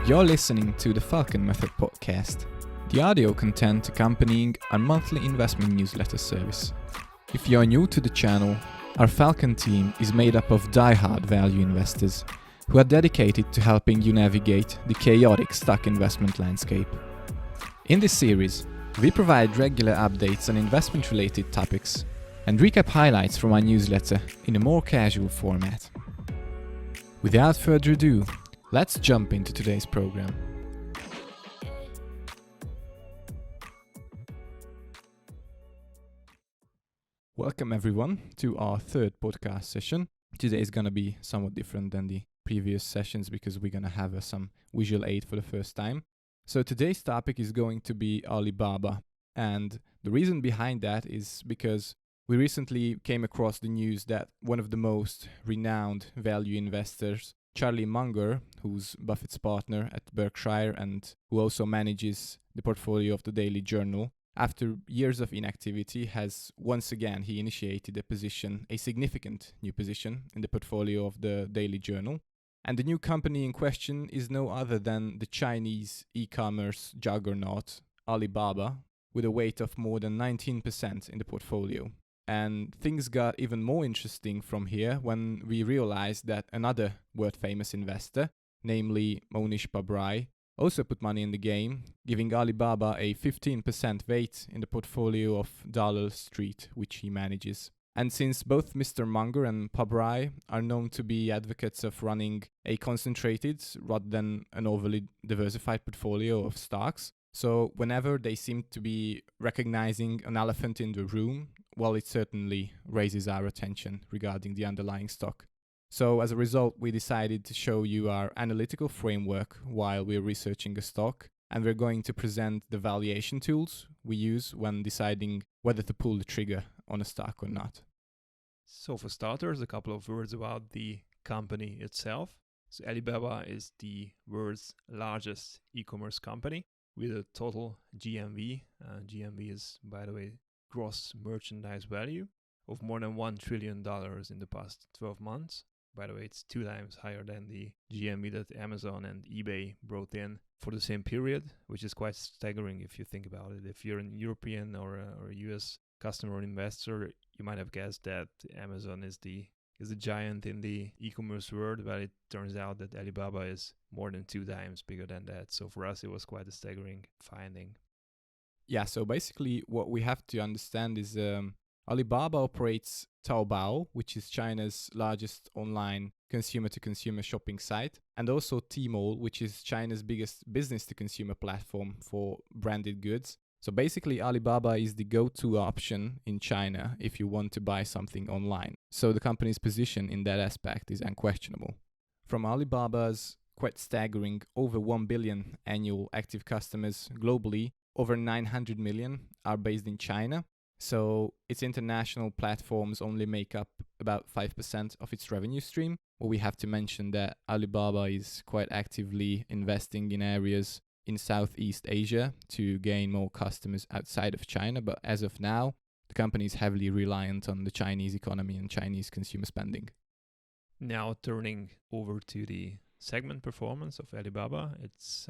You're listening to the Falcon Method podcast, the audio content accompanying our monthly investment newsletter service. If you're new to the channel, our Falcon team is made up of die-hard value investors who are dedicated to helping you navigate the chaotic stock investment landscape. In this series, we provide regular updates on investment-related topics and recap highlights from our newsletter in a more casual format. Without further ado, let's jump into today's program. Welcome everyone to our third podcast session. Today is going to be somewhat different than the previous sessions because we're going to have some visual aid for the first time. So today's topic is going to be Alibaba, and the reason behind that is because we recently came across the news that one of the most renowned value investors, Charlie Munger, who's Buffett's partner at Berkshire and who also manages the portfolio of the Daily Journal, after years of inactivity has once again initiated a significant new position in the portfolio of the Daily Journal. And the new company in question is no other than the Chinese e-commerce juggernaut Alibaba, with a weight of more than 19% in the portfolio. And things got even more interesting from here when we realized that another world-famous investor, namely Mohnish Pabrai, also put money in the game, giving Alibaba a 15% weight in the portfolio of Dalal Street, which he manages. And since both Mr. Munger and Pabrai are known to be advocates of running a concentrated rather than an overly diversified portfolio of stocks, so whenever they seem to be recognizing an elephant in the room, well, it certainly raises our attention regarding the underlying stock. So as a result, we decided to show you our analytical framework while we're researching a stock, and we're going to present the valuation tools we use when deciding whether to pull the trigger on a stock or not. So for starters, a couple of words about the company itself. So Alibaba is the world's largest e-commerce company with a total GMV. GMV is, by the way, gross merchandise value of more than $1 trillion in the past 12 months. By the way, it's 2 times higher than the GMV that Amazon and eBay brought in for the same period, which is quite staggering if you think about it. If you're an European or a US customer or investor, you might have guessed that Amazon is the giant in the e-commerce world, but it turns out that Alibaba is more than 2 times bigger than that. So for us, it was quite a staggering finding. Yeah, so basically what we have to understand is Alibaba operates Taobao, which is China's largest online consumer-to-consumer shopping site, and also Tmall, which is China's biggest business-to-consumer platform for branded goods. So basically, Alibaba is the go-to option in China if you want to buy something online. So the company's position in that aspect is unquestionable. From Alibaba's quite staggering over 1 billion annual active customers globally, over 900 million are based in China. So its international platforms only make up about 5% of its revenue stream. Well, we have to mention that Alibaba is quite actively investing in areas in Southeast Asia to gain more customers outside of China. But as of now, the company is heavily reliant on the Chinese economy and Chinese consumer spending. Now turning over to the segment performance of Alibaba, it's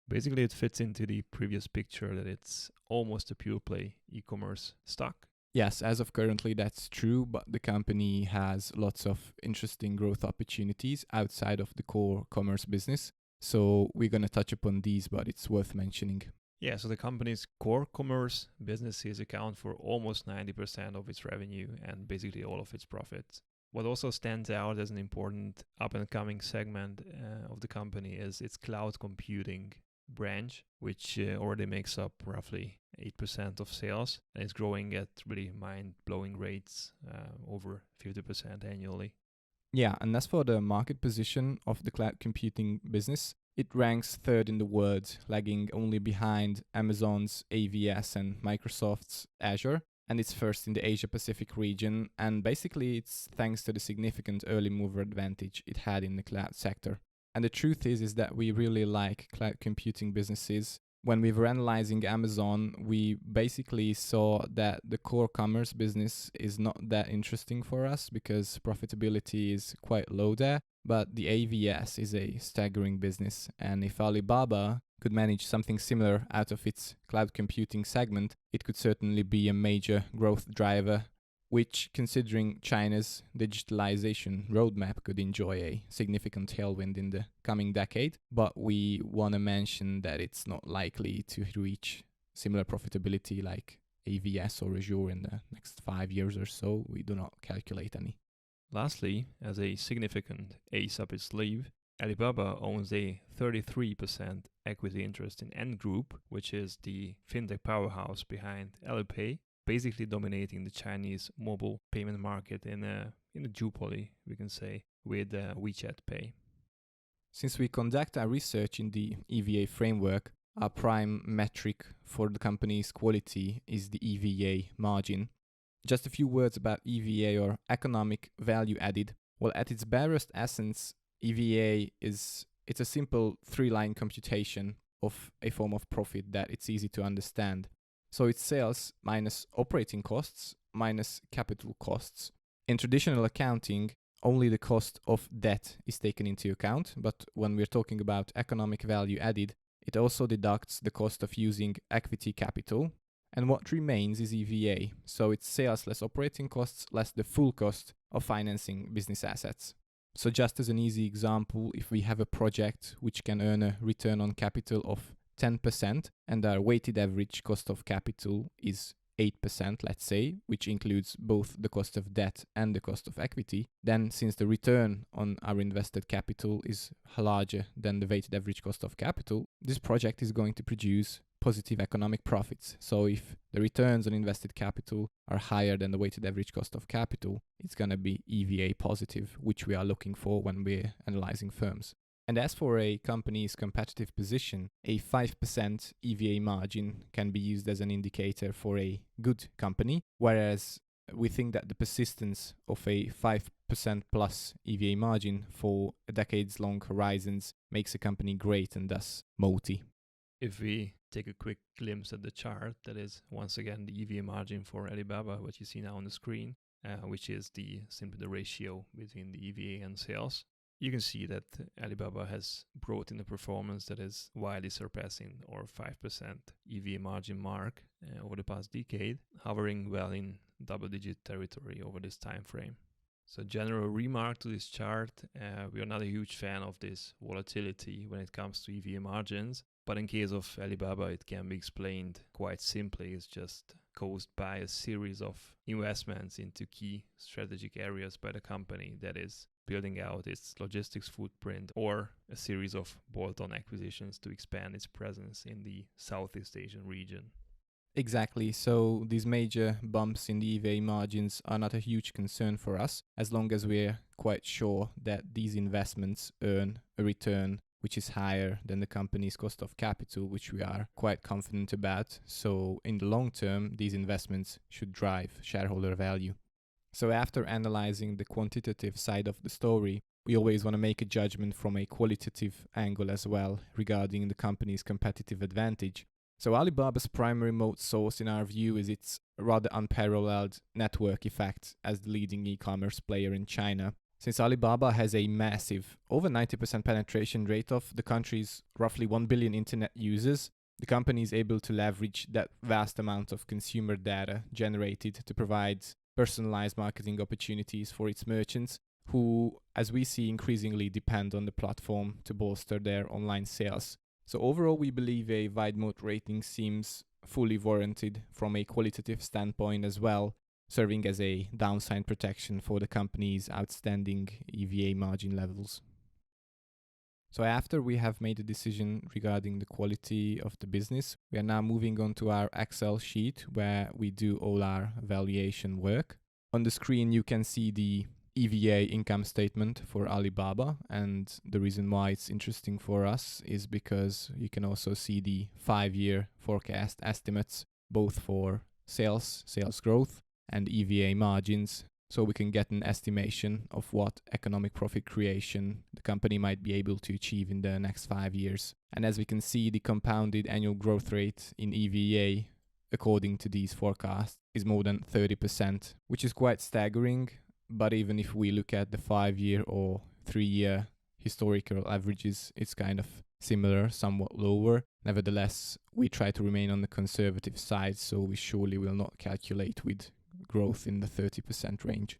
basically it fits into the previous picture that it's almost a pure play e-commerce stock. Yes, as of currently that's true, but the company has lots of interesting growth opportunities outside of the core commerce business. So we're going to touch upon these, but it's worth mentioning. Yeah, so the company's core commerce businesses account for almost 90% of its revenue and basically all of its profits. What also stands out as an important up-and-coming segment of the company is its cloud computing branch, which already makes up roughly 8% of sales and is growing at really mind-blowing rates, over 50% annually. Yeah, and as for the market position of the cloud computing business, it ranks third in the world, lagging only behind Amazon's AWS and Microsoft's Azure, and it's first in the Asia-Pacific region, and basically it's thanks to the significant early mover advantage it had in the cloud sector. And the truth is that we really like cloud computing businesses. When we were analyzing Amazon, we basically saw that the core commerce business is not that interesting for us because profitability is quite low there. but the AVS is a staggering business, and if Alibaba could manage something similar out of its cloud computing segment, it could certainly be a major growth driver, which, considering China's digitalization roadmap, could enjoy a significant tailwind in the coming decade. But we want to mention that it's not likely to reach similar profitability like AVS or Azure in the next 5 years or so. We do not calculate any. Lastly, as a significant ace up its sleeve, Alibaba owns a 33% equity interest in Ant Group, which is the fintech powerhouse behind Alipay, basically dominating the Chinese mobile payment market in a duopoly, we can say, with WeChat Pay. Since we conduct our research in the EVA framework, our prime metric for the company's quality is the EVA margin. Just a few words about EVA, or economic value added. Well, at its barest essence, EVA it's a simple 3-line computation of a form of profit that it's easy to understand. So it's sales minus operating costs minus capital costs. In traditional accounting, only the cost of debt is taken into account, but when we're talking about economic value added, it also deducts the cost of using equity capital, and what remains is EVA, so it's sales less operating costs less the full cost of financing business assets. So just as an easy example, if we have a project which can earn a return on capital of 10% and our weighted average cost of capital is 8%, let's say, which includes both the cost of debt and the cost of equity, then since the return on our invested capital is larger than the weighted average cost of capital, this project is going to produce positive economic profits. So if the returns on invested capital are higher than the weighted average cost of capital, it's going to be EVA positive, which we are looking for when we're analyzing firms. And as for a company's competitive position, a 5% EVA margin can be used as an indicator for a good company, whereas we think that the persistence of a 5% plus EVA margin for decades-long horizons makes a company great and thus moaty. If we take a quick glimpse at the chart, that is once again the EVA margin for Alibaba, what you see now on the screen, which is simply the ratio between the EVA and sales. You can see that Alibaba has brought in a performance that is widely surpassing our 5% EVA margin mark over the past decade, hovering well in double-digit territory over this time frame. So general remark to this chart, we are not a huge fan of this volatility when it comes to EVA margins, but in case of Alibaba it can be explained quite simply. It's just caused by a series of investments into key strategic areas by the company, that is building out its logistics footprint, or a series of bolt-on acquisitions to expand its presence in the Southeast Asian region. Exactly, so these major bumps in the EVA margins are not a huge concern for us, as long as we're quite sure that these investments earn a return which is higher than the company's cost of capital, which we are quite confident about. So in the long term, these investments should drive shareholder value. So after analyzing the quantitative side of the story, we always want to make a judgment from a qualitative angle as well regarding the company's competitive advantage. So Alibaba's primary moat source in our view is its rather unparalleled network effect as the leading e-commerce player in China. Since Alibaba has a massive, over 90% penetration rate of the country's roughly 1 billion internet users, the company is able to leverage that vast amount of consumer data generated to provide personalized marketing opportunities for its merchants, who, as we see, increasingly depend on the platform to bolster their online sales. So overall, we believe a wide moat rating seems fully warranted from a qualitative standpoint as well, serving as a downside protection for the company's outstanding EVA margin levels. So after we have made a decision regarding the quality of the business, we are now moving on to our Excel sheet where we do all our valuation work. On the screen you can see the EVA income statement for Alibaba, and the reason why it's interesting for us is because you can also see the 5-year forecast estimates both for sales growth and EVA margins, so we can get an estimation of what economic profit creation the company might be able to achieve in the next 5 years. And as we can see, the compounded annual growth rate in EVA, according to these forecasts, is more than 30%, which is quite staggering. But even if we look at the 5-year or 3-year historical averages, it's kind of similar, somewhat lower. Nevertheless, we try to remain on the conservative side, so we surely will not calculate with growth in the 30% range.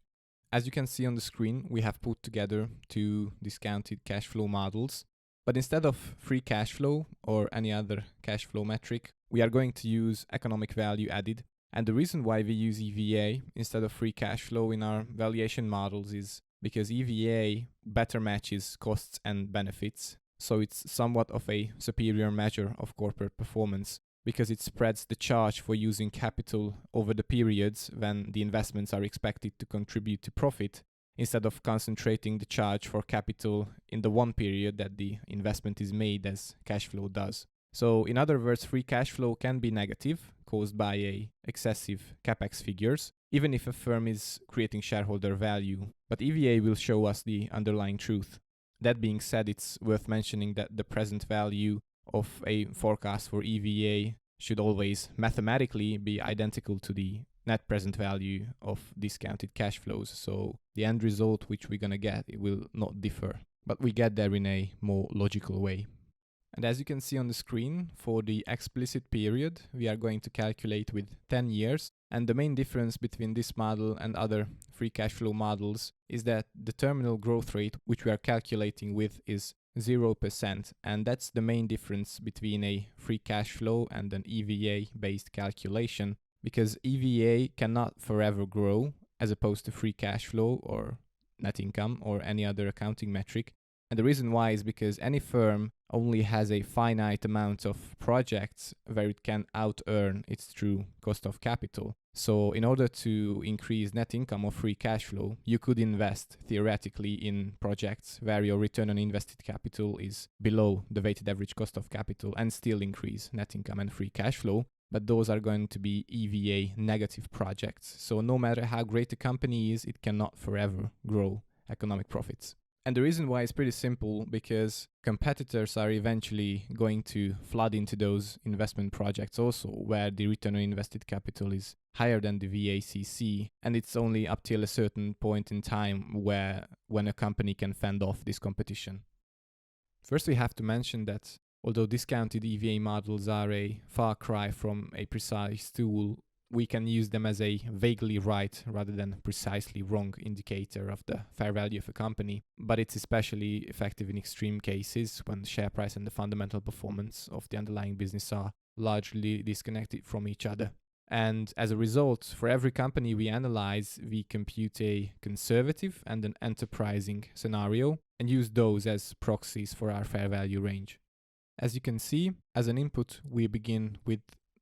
As you can see on the screen, we have put together 2 discounted cash flow models. But instead of free cash flow or any other cash flow metric, we are going to use economic value added. And the reason why we use EVA instead of free cash flow in our valuation models is because EVA better matches costs and benefits. So it's somewhat of a superior measure of corporate performance because it spreads the charge for using capital over the periods when the investments are expected to contribute to profit, instead of concentrating the charge for capital in the one period that the investment is made, as cash flow does. So in other words, free cash flow can be negative, caused by excessive capex figures, even if a firm is creating shareholder value. But EVA will show us the underlying truth. That being said, it's worth mentioning that the present value of a forecast for EVA should always mathematically be identical to the net present value of discounted cash flows. So the end result which we're going to get, it will not differ, but we get there in a more logical way. And as you can see on the screen, for the explicit period, we are going to calculate with 10 years. And the main difference between this model and other free cash flow models is that the terminal growth rate which we are calculating with is 0%. And that's the main difference between a free cash flow and an EVA-based calculation, because EVA cannot forever grow as opposed to free cash flow or net income or any other accounting metric. And the reason why is because any firm only has a finite amount of projects where it can out-earn its true cost of capital. So in order to increase net income or free cash flow, you could invest theoretically in projects where your return on invested capital is below the weighted average cost of capital and still increase net income and free cash flow. But those are going to be EVA negative projects. So no matter how great the company is, it cannot forever grow economic profits. And the reason why is pretty simple, because competitors are eventually going to flood into those investment projects also, where the return on invested capital is higher than the VACC, and it's only up till a certain point in time when a company can fend off this competition. First, we have to mention that although discounted EVA models are a far cry from a precise tool, we can use them as a vaguely right rather than precisely wrong indicator of the fair value of a company. But it's especially effective in extreme cases when the share price and the fundamental performance of the underlying business are largely disconnected from each other. And as a result, for every company we analyze, we compute a conservative and an enterprising scenario and use those as proxies for our fair value range. As you can see, as an input, we begin with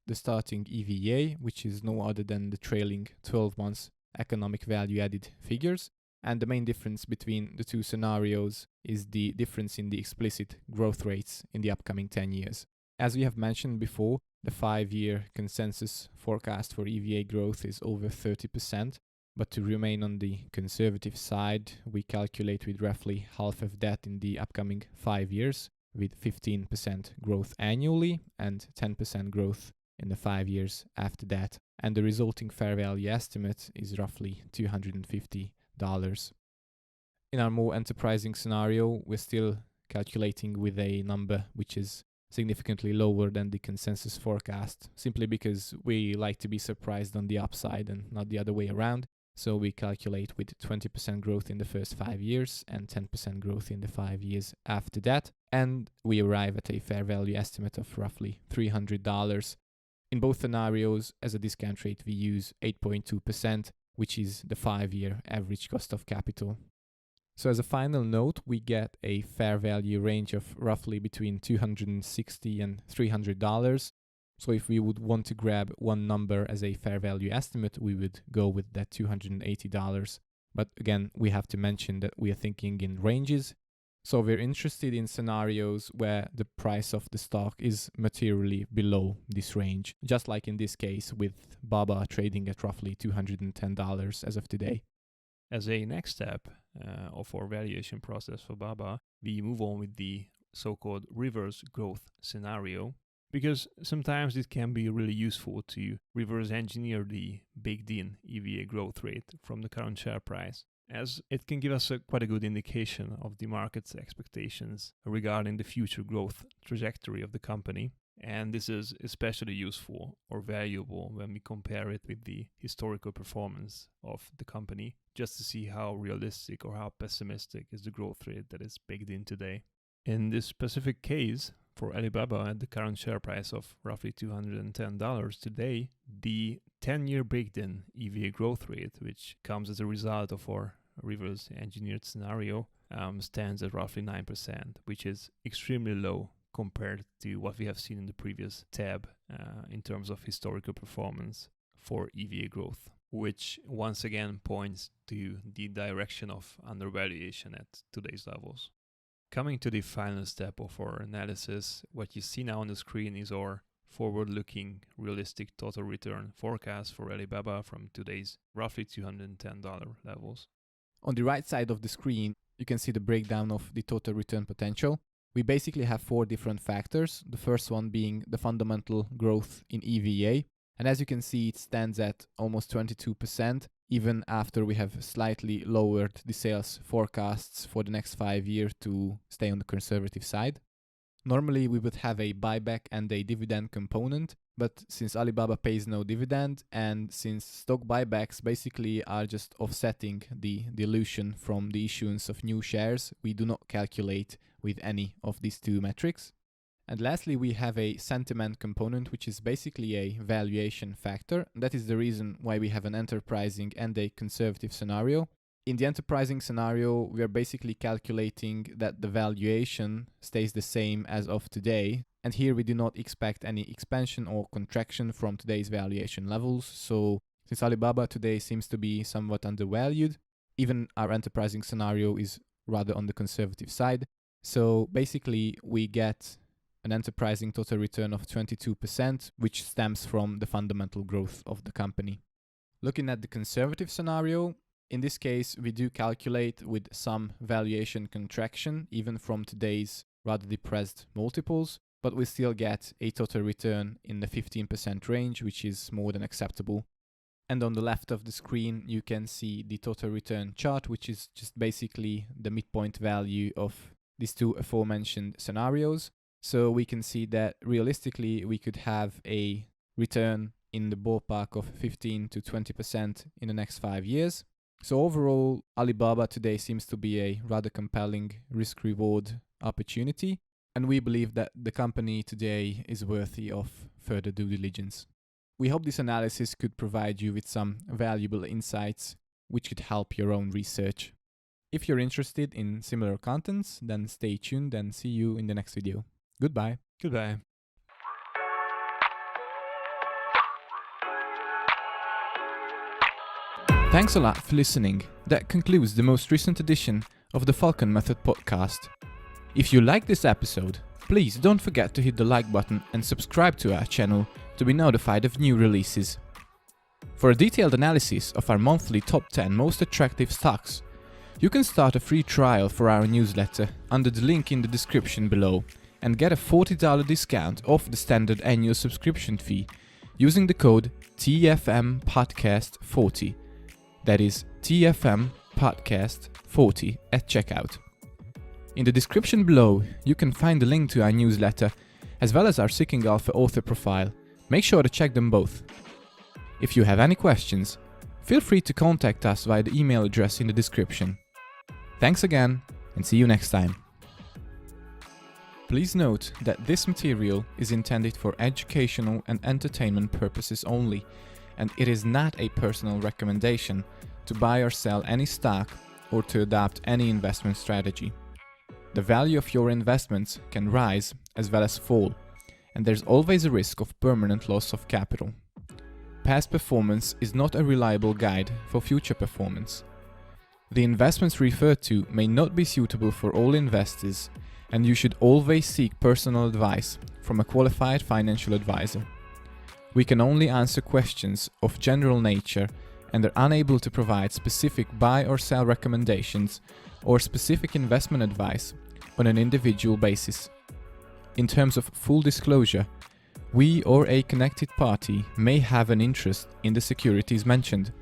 the starting EVA, which is no other than the trailing 12 months economic value added figures. And the main difference between the two scenarios is the difference in the explicit growth rates in the upcoming 10 years. As we have mentioned before, the 5-year consensus forecast for EVA growth is over 30%. But to remain on the conservative side, we calculate with roughly half of that in the upcoming 5 years, with 15% growth annually and 10% growth in the 5 years after that, and the resulting fair value estimate is roughly $250. In our more enterprising scenario, we're still calculating with a number which is significantly lower than the consensus forecast, simply because we like to be surprised on the upside and not the other way around. So we calculate with 20% growth in the first 5 years and 10% growth in the 5 years after that, and we arrive at a fair value estimate of roughly $300. In both scenarios, as a discount rate, we use 8.2%, which is the 5-year average cost of capital. So as a final note, we get a fair value range of roughly between $260 and $300. So if we would want to grab one number as a fair value estimate, we would go with that $280. But again, we have to mention that we are thinking in ranges. So we're interested in scenarios where the price of the stock is materially below this range, just like in this case with Baba trading at roughly $210 as of today. As a next step of our valuation process for Baba, we move on with the so-called reverse growth scenario, because sometimes it can be really useful to reverse engineer the baked-in EVA growth rate from the current share price. as it can give us quite a good indication of the market's expectations regarding the future growth trajectory of the company. And this is especially useful or valuable when we compare it with the historical performance of the company, just to see how realistic or how pessimistic is the growth rate that is baked in today. In this specific case, for Alibaba at the current share price of roughly $210 today, the 10-year baked-in EVA growth rate, which comes as a result of our reverse engineered scenario, stands at roughly 9%, which is extremely low compared to what we have seen in the previous tab in terms of historical performance for EVA growth, which once again points to the direction of undervaluation at today's levels. Coming to the final step of our analysis, what you see now on the screen is our forward-looking realistic total return forecast for Alibaba from today's roughly $210 levels. On the right side of the screen, you can see the breakdown of the total return potential. We basically have 4 different factors, the first one being the fundamental growth in EVA. And as you can see, it stands at almost 22%, even after we have slightly lowered the sales forecasts for the next 5 years to stay on the conservative side. Normally, we would have a buyback and a dividend component, but since Alibaba pays no dividend and since stock buybacks basically are just offsetting the dilution from the issuance of new shares, we do not calculate with any of these 2 metrics. And lastly, we have a sentiment component, which is basically a valuation factor. That is the reason why we have an enterprising and a conservative scenario. In the enterprising scenario, we are basically calculating that the valuation stays the same as of today. And here we do not expect any expansion or contraction from today's valuation levels. So since Alibaba today seems to be somewhat undervalued, even our enterprising scenario is rather on the conservative side. So basically we get an enterprising total return of 22%, which stems from the fundamental growth of the company. Looking at the conservative scenario, in this case, we do calculate with some valuation contraction, even from today's rather depressed multiples, but we still get a total return in the 15% range, which is more than acceptable. And on the left of the screen, you can see the total return chart, which is just basically the midpoint value of these 2 aforementioned scenarios. So we can see that realistically, we could have a return in the ballpark of 15 to 20% in the next 5 years. So overall, Alibaba today seems to be a rather compelling risk-reward opportunity, and we believe that the company today is worthy of further due diligence. We hope this analysis could provide you with some valuable insights which could help your own research. If you're interested in similar contents, then stay tuned and see you in the next video. Goodbye. Goodbye. Thanks a lot for listening. That concludes the most recent edition of the Falcon Method podcast. If you like this episode, please don't forget to hit the like button and subscribe to our channel to be notified of new releases. For a detailed analysis of our monthly top 10 most attractive stocks, you can start a free trial for our newsletter under the link in the description below and get a $40 discount off the standard annual subscription fee using the code TFMPodcast40. That is TFMPodcast40 at checkout. In the description below, you can find the link to our newsletter as well as our Seeking Alpha author profile. Make sure to check them both. If you have any questions, feel free to contact us via the email address in the description. Thanks again, and see you next time. Please note that this material is intended for educational and entertainment purposes only, and it is not a personal recommendation to buy or sell any stock or to adopt any investment strategy. The value of your investments can rise as well as fall, and there's always a risk of permanent loss of capital. Past performance is not a reliable guide for future performance. The investments referred to may not be suitable for all investors, and you should always seek personal advice from a qualified financial advisor. We can only answer questions of general nature and are unable to provide specific buy or sell recommendations or specific investment advice on an individual basis. In terms of full disclosure, we or a connected party may have an interest in the securities mentioned.